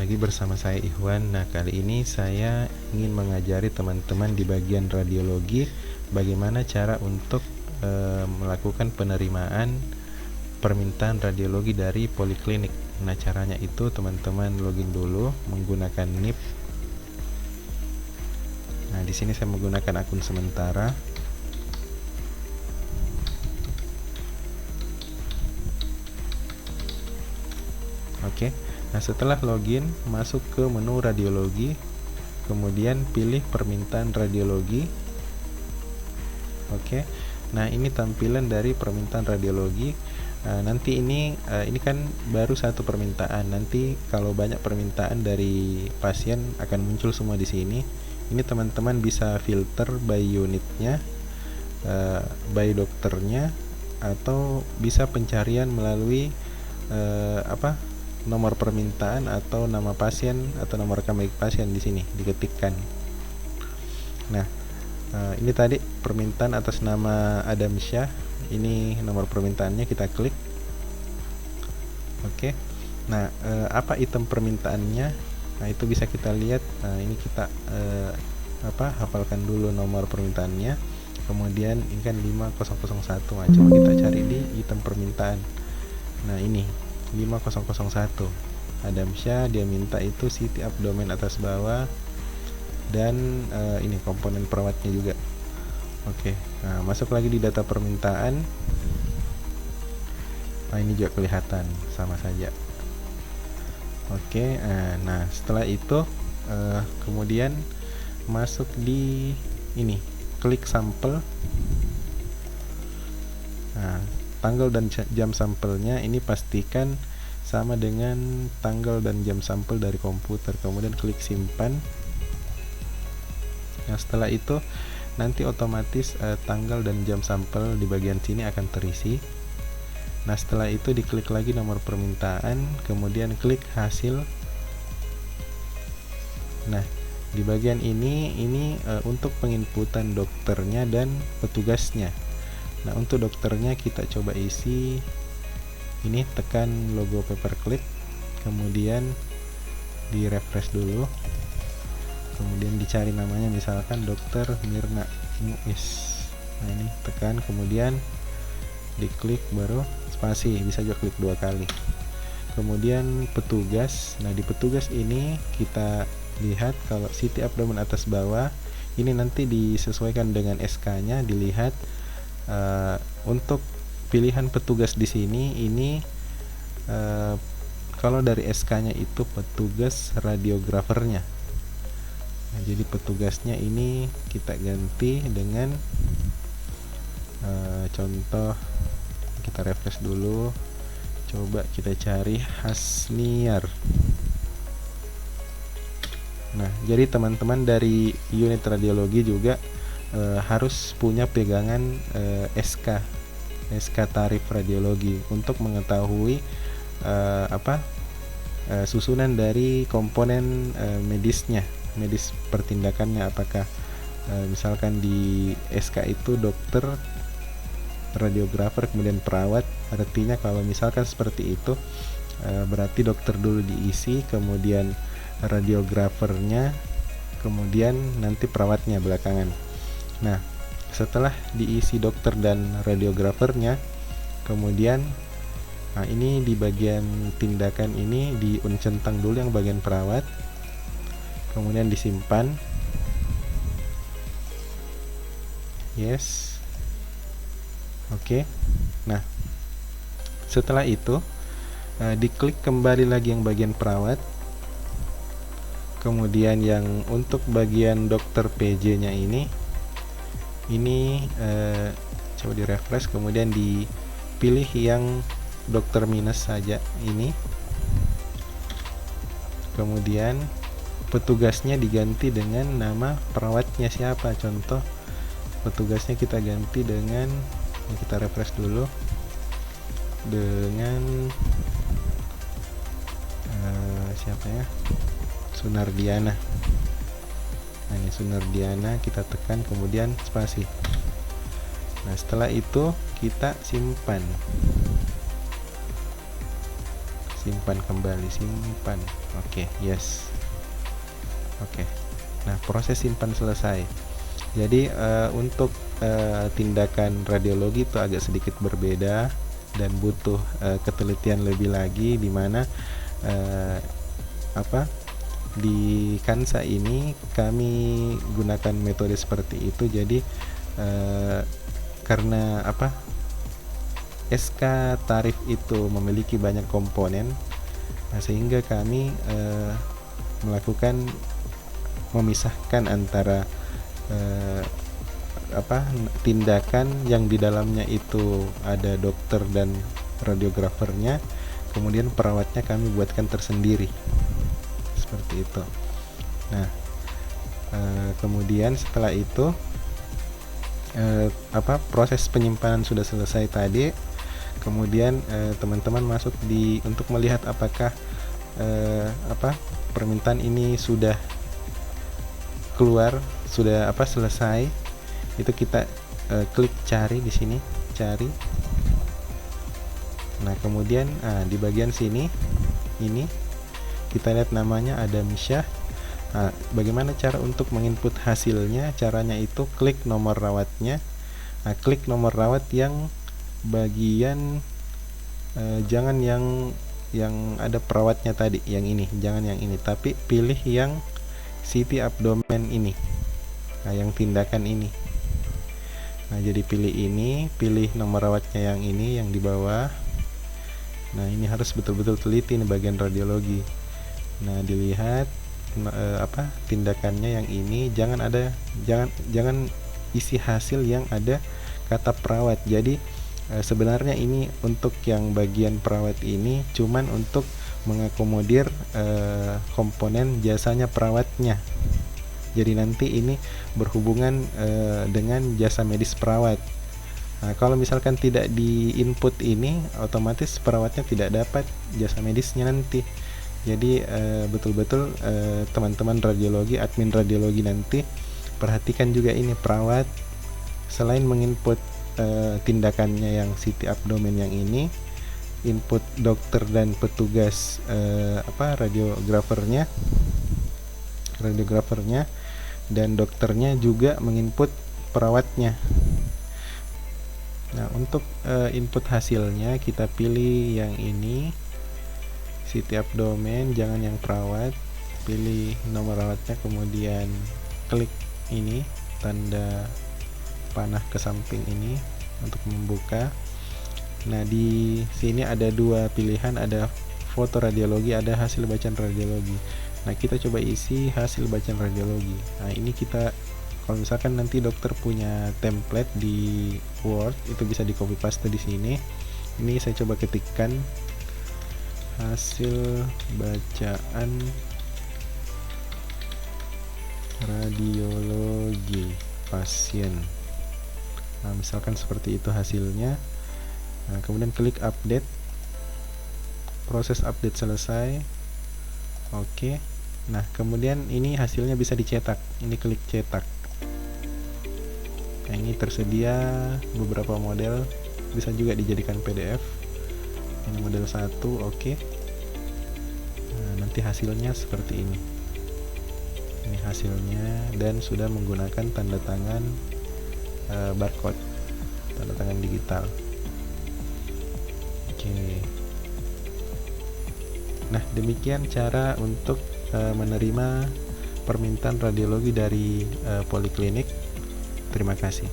lagi bersama saya Ikhwan. Nah, kali ini saya ingin mengajari teman-teman di bagian radiologi bagaimana cara untuk melakukan penerimaan permintaan radiologi dari poliklinik. Nah, caranya itu teman-teman login dulu menggunakan NIP. Nah, di sini saya menggunakan akun sementara. Oke. Nah, setelah login, masuk ke menu radiologi, kemudian pilih permintaan radiologi. Oke. Nah, ini tampilan dari permintaan radiologi. Nanti ini kan baru satu permintaan. Nanti kalau banyak permintaan dari pasien akan muncul semua di sini. Ini teman-teman bisa filter by unitnya, by dokternya, atau bisa pencarian melalui nomor permintaan atau nama pasien atau nomor rekam milik pasien. Di sini diketikkan. Nah, ini tadi permintaan atas nama Adam Syah. Ini nomor permintaannya, kita klik. Oke. Nah, apa item permintaannya? Nah, itu bisa kita lihat. Ini kita hafalkan dulu nomor permintaannya. Kemudian ini kan 5001. Nah, coba kita cari di item permintaan. Nah, ini 5001 Adam Syah, dia minta itu CT abdomen atas bawah dan ini komponen perawatnya juga. Oke. Nah, masuk lagi di data permintaan. Nah, ini juga kelihatan sama saja. Oke. Nah, setelah itu kemudian masuk di ini, klik sampel. Nah, tanggal dan jam sampelnya ini pastikan sama dengan tanggal dan jam sampel dari komputer. Kemudian klik simpan. Nah, setelah itu nanti otomatis tanggal dan jam sampel di bagian sini akan terisi. Nah, setelah itu diklik lagi nomor permintaan, kemudian klik hasil. Nah, di bagian ini untuk penginputan dokternya dan petugasnya. Nah, untuk dokternya kita coba isi ini, tekan logo paperclip, kemudian di refresh dulu, kemudian dicari namanya, misalkan Dokter Mirna Muiz. Nah, ini tekan, kemudian diklik, baru spasi, bisa juga klik 2 kali. Kemudian petugas. Nah, di petugas ini kita lihat kalau CT abdomen atas bawah ini nanti disesuaikan dengan SK-nya, dilihat. Untuk pilihan petugas di sini ini kalau dari SK-nya itu petugas radiografernya. Nah, jadi petugasnya ini kita ganti dengan contoh, kita refresh dulu, coba kita cari Hasniar. Nah, jadi teman-teman dari unit radiologi juga harus punya pegangan SK tarif radiologi untuk mengetahui susunan dari komponen medis pertindakannya. Apakah misalkan di SK itu dokter, radiografer, kemudian perawat. Artinya kalau misalkan seperti itu, berarti dokter dulu diisi, kemudian radiografernya, kemudian nanti perawatnya belakangan. Nah, setelah diisi dokter dan radiografernya, kemudian ini di bagian tindakan ini diuncentang dulu yang bagian perawat, kemudian disimpan. Yes. Oke. Nah, setelah itu diklik kembali lagi yang bagian perawat, kemudian yang untuk bagian dokter PJ-nya ini coba di refresh, kemudian dipilih yang dokter minus saja ini. Kemudian petugasnya diganti dengan nama perawatnya siapa. Contoh petugasnya kita ganti dengan, kita refresh dulu, dengan siapa ya, Sunardiana. Nah, ini Sunardiana, kita tekan, kemudian spasi. Nah, setelah itu kita simpan. simpan kembali, simpan. Oke, yes. Oke. Nah, proses simpan selesai. Jadi untuk tindakan radiologi itu agak sedikit berbeda dan butuh ketelitian lebih lagi, di mana di Kansa ini kami gunakan metode seperti itu. Jadi karena SK tarif itu memiliki banyak komponen, sehingga kami memisahkan antara tindakan yang di dalamnya itu ada dokter dan radiografernya, kemudian perawatnya kami buatkan tersendiri seperti itu. Nah, kemudian setelah itu proses penyimpanan sudah selesai tadi. Kemudian teman-teman masuk untuk melihat apakah permintaan ini sudah keluar, sudah selesai. Itu kita klik cari di sini, cari. Nah, kemudian di bagian sini ini kita lihat namanya ada Misyah. Nah, bagaimana cara untuk menginput hasilnya? Caranya itu klik nomor rawatnya. Nah, klik nomor rawat yang bagian jangan yang ada perawatnya tadi, yang ini, jangan yang ini, tapi pilih yang CT abdomen ini. Nah, yang tindakan ini. Nah, jadi pilih ini, pilih nomor rawatnya yang ini, yang di bawah. Nah, ini harus betul-betul teliti nih bagian radiologi. Nah, dilihat tindakannya yang ini, jangan isi hasil yang ada kata perawat. Jadi sebenarnya ini untuk yang bagian perawat ini cuman untuk mengakomodir komponen jasanya perawatnya. Jadi nanti ini berhubungan dengan jasa medis perawat. Nah, kalau misalkan tidak di input ini, otomatis perawatnya tidak dapat jasa medisnya nanti. Jadi betul-betul teman-teman radiologi, admin radiologi nanti perhatikan juga ini, perawat selain menginput tindakannya yang CT abdomen yang ini, input dokter dan petugas radiografernya dan dokternya juga menginput perawatnya. Nah, untuk input hasilnya kita pilih yang ini, CT abdomen, jangan yang perawat. Pilih nomor rawatnya, kemudian klik ini tanda panah ke samping ini untuk membuka. Nah, di sini ada dua pilihan, ada foto radiologi, ada hasil bacaan radiologi. Nah, kita coba isi hasil bacaan radiologi. Nah, ini kita, kalau misalkan nanti dokter punya template di Word, itu bisa di copy paste di sini. Ini saya coba ketikkan hasil bacaan radiologi pasien. Nah, misalkan seperti itu hasilnya. Nah, kemudian klik update. Proses update selesai. Oke. Nah, kemudian ini hasilnya bisa dicetak. Ini klik cetak. Nah, ini tersedia beberapa model, bisa juga dijadikan PDF. Ini model 1, oke. Nah, nanti hasilnya seperti ini. Ini hasilnya, dan sudah menggunakan tanda tangan barcode, tanda tangan digital. Oke. Nah, demikian cara untuk menerima permintaan radiologi dari poliklinik. Terima kasih.